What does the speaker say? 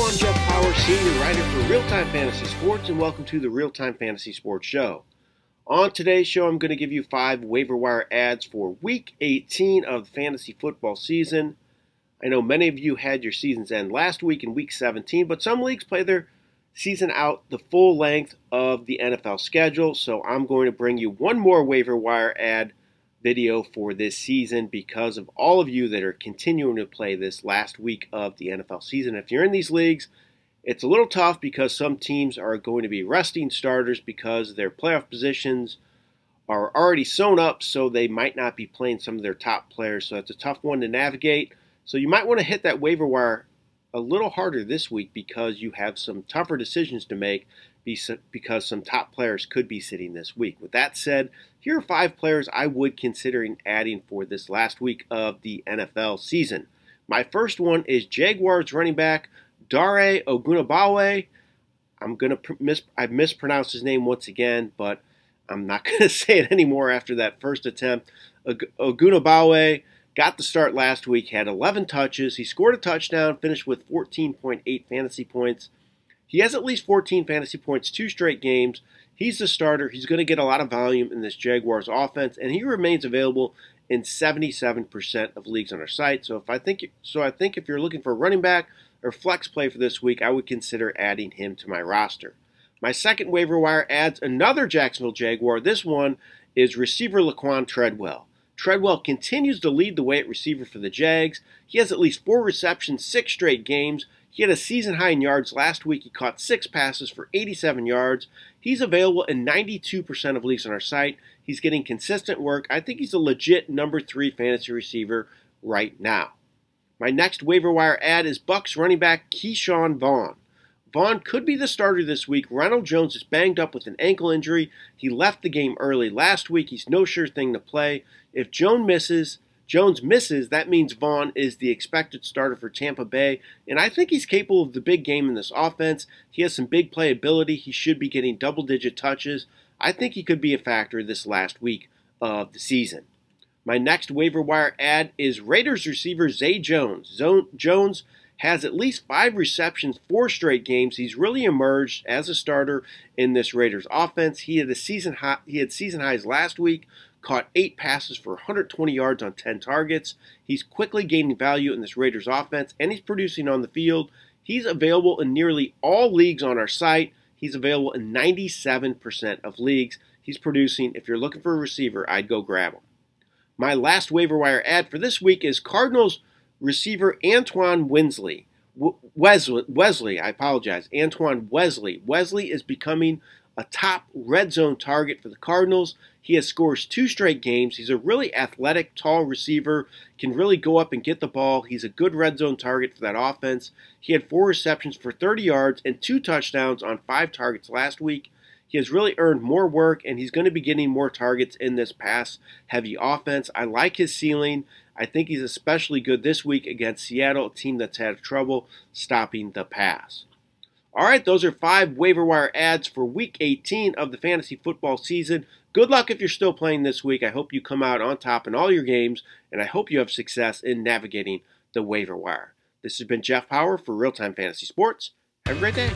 I'm Jeff Paur, Senior Writer for RealTime Fantasy Sports, and welcome to the RealTime Fantasy Sports Show. On today's show, I'm going to give you 5 waiver wire ads for Week 18 of the fantasy football season. I know many of you had your seasons end last week in Week 17, but some leagues play their season out the full length of the NFL schedule, so I'm going to bring you one more waiver wire ad video for this season because of all of you that are continuing to play this last week of the NFL season. If you're in these leagues, it's a little tough because some teams are going to be resting starters because their playoff positions are already sewn up, so they might not be playing some of their top players. So it's a tough one to navigate. So you might want to hit that waiver wire a little harder this week because you have some tougher decisions to make because some top players could be sitting this week. With that said, here are 5 players I would consider adding for this last week of the NFL season. My first one is Jaguars running back Dare Ogunbowale. I mispronounced his name once again, but I'm not going to say it anymore after that first attempt. Ogunbowale got the start last week, had 11 touches. He scored a touchdown, finished with 14.8 fantasy points. He has at least 14 fantasy points 2 straight games. He's the starter. He's going to get a lot of volume in this Jaguars offense, and he remains available in 77% of leagues on our site. So I think if you're looking for a running back or flex play for this week, I would consider adding him to my roster. My second waiver wire adds another Jacksonville Jaguar. This one is receiver Laquan Treadwell. Treadwell continues to lead the way at receiver for the Jags. He has at least 4 receptions, 6 straight games. He had a season high in yards last week. He caught 6 passes for 87 yards. He's available in 92% of leagues on our site. He's getting consistent work. I think he's a legit number 3 fantasy receiver right now. My next waiver wire ad is Bucs running back Keyshawn Vaughn. Vaughn could be the starter this week. Ronald Jones is banged up with an ankle injury. He left the game early last week. He's no sure thing to play. If Jones misses, that means Vaughn is the expected starter for Tampa Bay, and I think he's capable of the big game in this offense. He has some big playability. He should be getting double-digit touches. I think he could be a factor this last week of the season. My next waiver wire ad is Raiders receiver Zay Jones. Jones has at least 5 receptions 4 straight games. He's really emerged as a starter in this Raiders offense. He had season highs last week. Caught 8 passes for 120 yards on 10 targets. He's quickly gaining value in this Raiders offense, and he's producing on the field. He's available in nearly all leagues on our site. He's available in 97% of leagues. He's producing. If you're looking for a receiver, I'd go grab him. My last waiver wire ad for this week is Cardinals receiver Antoine Wesley. Antoine Wesley. Wesley is becoming a top red zone target for the Cardinals. He has scores 2 straight games. He's a really athletic, tall receiver, can really go up and get the ball. He's a good red zone target for that offense. He had 4 receptions for 30 yards and 2 touchdowns on 5 targets last week. He has really earned more work, and he's going to be getting more targets in this pass-heavy offense. I like his ceiling. I think he's especially good this week against Seattle, a team that's had trouble stopping the pass. All right, those are 5 waiver wire ads for Week 18 of the fantasy football season. Good luck if you're still playing this week. I hope you come out on top in all your games, and I hope you have success in navigating the waiver wire. This has been Jeff Paur for RealTime Fantasy Sports. Have a great day.